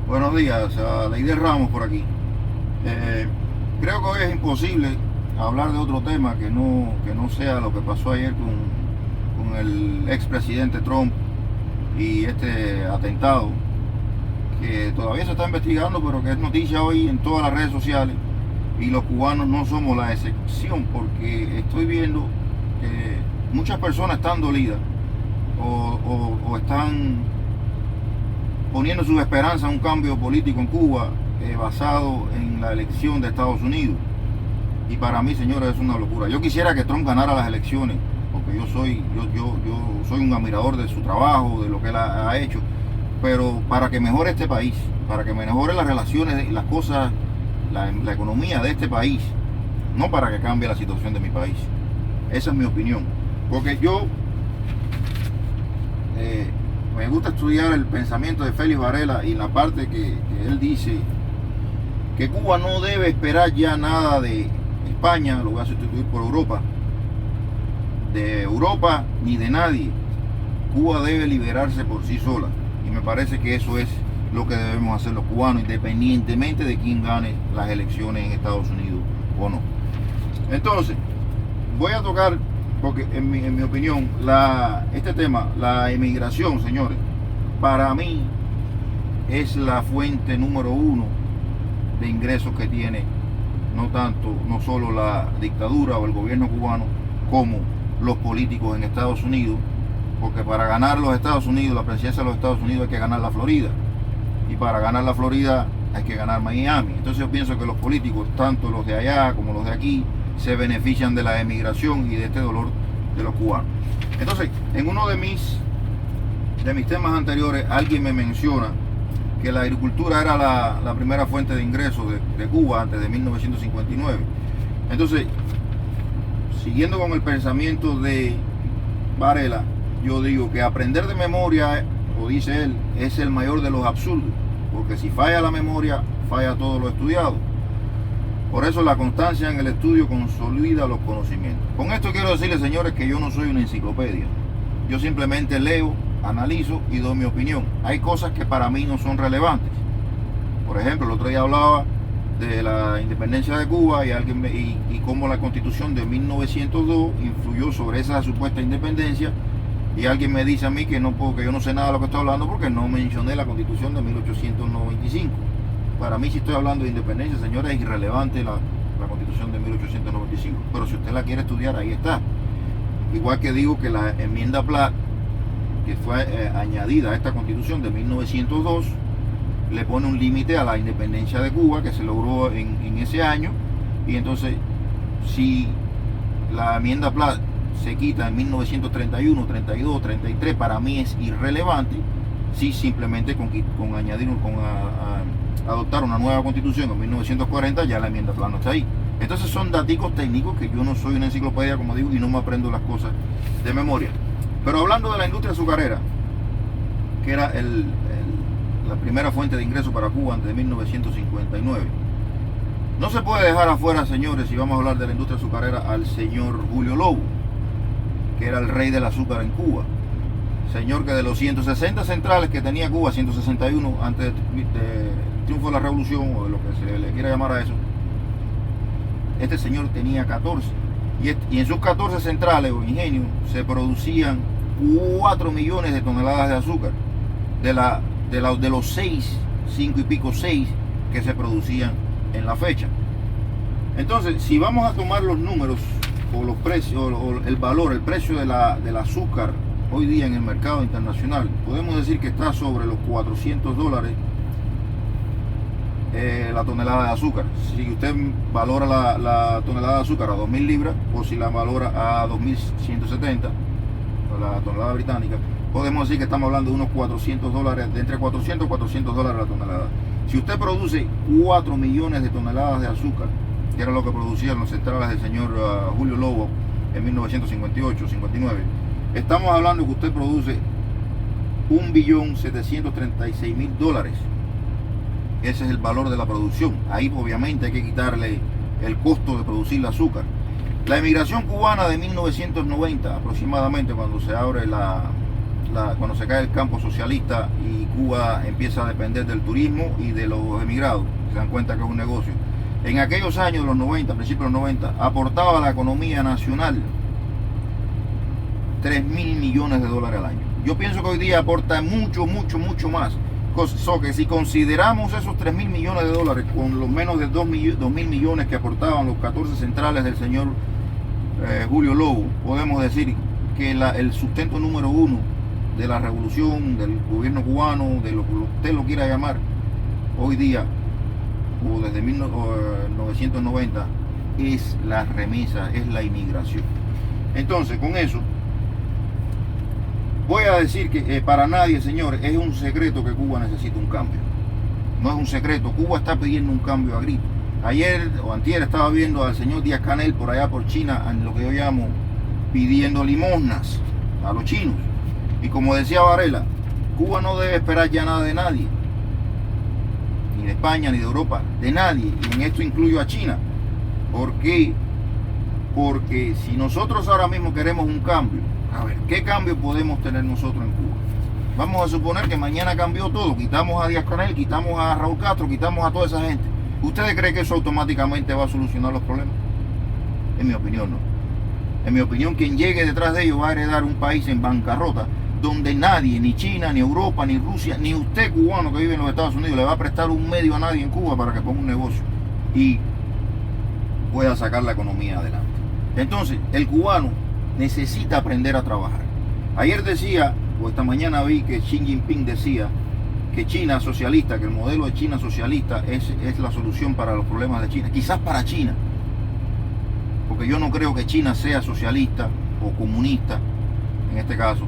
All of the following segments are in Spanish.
Buenos días, Leider Ramos por aquí. Eh, Creo que hoy es imposible hablar de otro tema que no sea lo que pasó ayer con el expresidente Trump y este atentado que todavía se está investigando, pero que es noticia hoy en todas las redes sociales, y los cubanos no somos la excepción, porque estoy viendo que muchas personas están dolidas o están poniendo sus esperanzas en un cambio político en Cuba basado en la elección de Estados Unidos. Y para mí, señores, es una locura. Yo quisiera que Trump ganara las elecciones, porque yo soy un admirador de su trabajo, de lo que él ha hecho, pero para que mejore este país, para que mejore las relaciones, las cosas, la economía de este país, no para que cambie la situación de mi país. Esa es mi opinión. Porque me gusta estudiar el pensamiento de Félix Varela, y la parte que él dice que Cuba no debe esperar ya nada de España, lo voy a sustituir por Europa, de Europa ni de nadie. Cuba debe liberarse por sí sola, y me parece que eso es lo que debemos hacer los cubanos, independientemente de quién gane las elecciones en Estados Unidos o no. Entonces, voy a tocar, porque en mi opinión, este tema, la emigración, señores, para mí es la fuente número uno de ingresos que tiene no solo la dictadura o el gobierno cubano, como los políticos en Estados Unidos, porque para ganar los Estados Unidos, la presidencia de los Estados Unidos, hay que ganar la Florida, y para ganar la Florida hay que ganar Miami. Entonces yo pienso que los políticos, tanto los de allá como los de aquí, se benefician de la emigración y de este dolor de los cubanos. Entonces, en uno de mis temas anteriores, alguien me menciona que la agricultura era la primera fuente de ingresos de Cuba antes de 1959. Entonces, siguiendo con el pensamiento de Varela, yo digo que aprender de memoria, o dice él, es el mayor de los absurdos, porque si falla la memoria, falla todo lo estudiado. Por eso la constancia en el estudio consolida los conocimientos. Con esto quiero decirles, señores, que yo no soy una enciclopedia. Yo simplemente leo, analizo y doy mi opinión. Hay cosas que para mí no son relevantes. Por ejemplo, el otro día hablaba de la independencia de Cuba y cómo la Constitución de 1902 influyó sobre esa supuesta independencia, y alguien me dice a mí que yo no sé nada de lo que estoy hablando porque no mencioné la Constitución de 1895. Para mí, si estoy hablando de independencia, señores, es irrelevante la Constitución de 1895. Pero si usted la quiere estudiar, ahí está. Igual que digo que la enmienda Platt, que fue añadida a esta Constitución de 1902, le pone un límite a la independencia de Cuba, que se logró en ese año. Y entonces, si la enmienda Platt se quita en 1931, 32, 33, para mí es irrelevante. Si simplemente con adoptar una nueva constitución en 1940, ya la enmienda Platt no está ahí. Entonces son datos técnicos que yo no soy una enciclopedia, como digo, y no me aprendo las cosas de memoria. Pero hablando de la industria azucarera, que era la primera fuente de ingreso para Cuba antes de 1959, no se puede dejar afuera, señores, si vamos a hablar de la industria azucarera, al señor Julio Lobo, que era el rey del azúcar en Cuba. Señor que de los 160 centrales que tenía Cuba, 161 antes del triunfo de la revolución, o de lo que se le quiera llamar a eso, este señor tenía 14. Y en sus 14 centrales o ingenios se producían 4 millones de toneladas de azúcar, de los 5 y pico 6 que se producían en la fecha. Entonces, si vamos a tomar los números o los precios, o el valor, el precio del azúcar hoy día en el mercado internacional, podemos decir que está sobre los $400 la tonelada de azúcar. Si usted valora la tonelada de azúcar a 2.000 libras, o si la valora a 2.170, la tonelada británica, podemos decir que estamos hablando de unos $400, de entre 400 y $400 la tonelada. Si usted produce 4 millones de toneladas de azúcar, que era lo que producían los centrales del señor Julio Lobo en 1958-59, estamos hablando que usted produce $1.736.000. Ese es el valor de la producción. Ahí obviamente hay que quitarle el costo de producir el azúcar. La emigración cubana de 1990 aproximadamente, cuando se abre cuando se cae el campo socialista y Cuba empieza a depender del turismo y de los emigrados, se dan cuenta que es un negocio. En aquellos años, los 90, principios de los 90, aportaba a la economía nacional 3.000 millones de dólares al año. Yo pienso que hoy día aporta mucho más. Que si consideramos esos 3.000 millones de dólares con los menos de 2.000 millones que aportaban los 14 centrales del señor Julio Lobo, podemos decir que el sustento número uno de la revolución, del gobierno cubano, de lo que usted lo quiera llamar, hoy día, o desde 1990, es la remesa, es la inmigración. Entonces, con eso, voy a decir que para nadie, señores, es un secreto que Cuba necesita un cambio. No es un secreto, Cuba está pidiendo un cambio a grito. Ayer o antier estaba viendo al señor Díaz-Canel por allá por China, en lo que yo llamo pidiendo limosnas a los chinos. Y como decía Varela, Cuba no debe esperar ya nada de nadie, ni de España, ni de Europa, de nadie. Y en esto incluyo a China. ¿Por qué? Porque si nosotros ahora mismo queremos un cambio, a ver, ¿qué cambio podemos tener nosotros en Cuba? Vamos a suponer que mañana cambió todo, quitamos a Díaz-Canel, quitamos a Raúl Castro, quitamos a toda esa gente. ¿Ustedes creen que eso automáticamente va a solucionar los problemas? En mi opinión, no. En mi opinión, quien llegue detrás de ellos va a heredar un país en bancarrota, donde nadie, ni China, ni Europa, ni Rusia, ni usted cubano que vive en los Estados Unidos, le va a prestar un medio a nadie en Cuba para que ponga un negocio y pueda sacar la economía adelante. Entonces, el cubano necesita aprender a trabajar. Ayer decía, o esta mañana vi que Xi Jinping decía que China socialista, que el modelo de China socialista es la solución para los problemas de China. Quizás para China, porque yo no creo que China sea socialista o comunista, en este caso.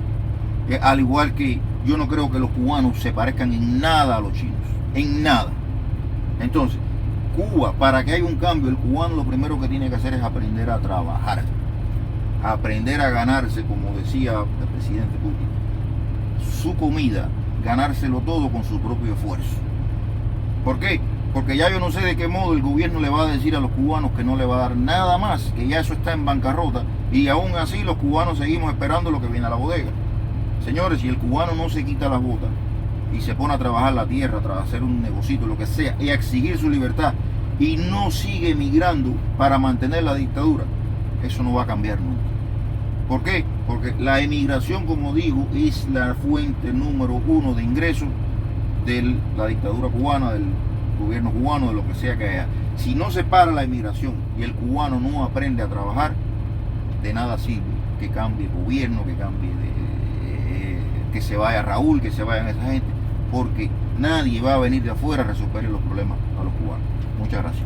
Al igual que yo no creo que los cubanos se parezcan en nada a los chinos, en nada. Entonces, Cuba, para que haya un cambio, el cubano lo primero que tiene que hacer es aprender a trabajar, aprender a ganarse, como decía el presidente Putin, su comida, ganárselo todo con su propio esfuerzo. ¿Por qué? Porque ya yo no sé de qué modo el gobierno le va a decir a los cubanos que no le va a dar nada más, que ya eso está en bancarrota, y aún así los cubanos seguimos esperando lo que viene a la bodega. Señores, si el cubano no se quita las botas y se pone a trabajar la tierra, a hacer un negocito, lo que sea, y a exigir su libertad, y no sigue emigrando para mantener la dictadura, eso no va a cambiar nunca. ¿Por qué? Porque la emigración, como digo, es la fuente número uno de ingresos de la dictadura cubana, del gobierno cubano, de lo que sea que haya. Si no se para la emigración y el cubano no aprende a trabajar, de nada sirve que cambie el gobierno, que cambie que se vaya Raúl, que se vayan esa gente, porque nadie va a venir de afuera a resolver los problemas a los cubanos. Muchas gracias.